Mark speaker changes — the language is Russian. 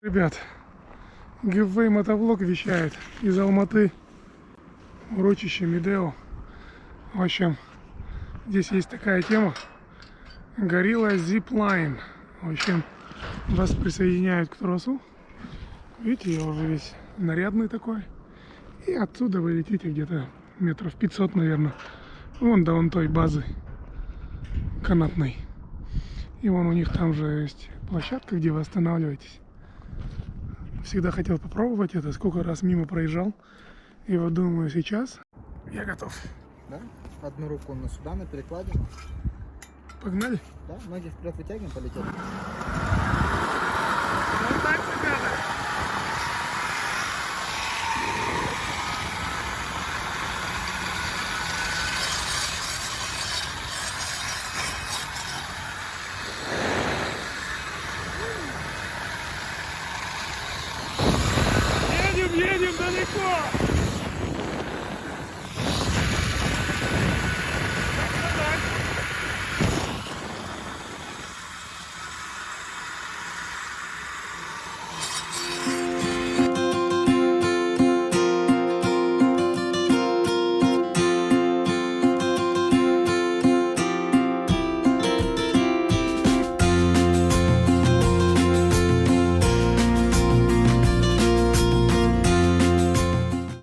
Speaker 1: Ребят, Giveaway моtovlog вещает из Алматы, урочище Медео. В общем, здесь есть такая тема Gorilla Zipline. В общем, вас присоединяют к тросу. Видите, я уже весь нарядный такой. И отсюда вы летите где-то метров 500, наверное. Вон до вон той базы канатной. И вон у них там же есть площадка, где вы останавливаетесь. Всегда хотел попробовать это, сколько раз мимо проезжал. И вот думаю, сейчас я готов.
Speaker 2: Да? Одну руку на сюда, на перекладину.
Speaker 1: Погнали?
Speaker 2: Да, ноги вперед вытягиваем, полетели.
Speaker 1: Вот так, ребята. Едем далеко.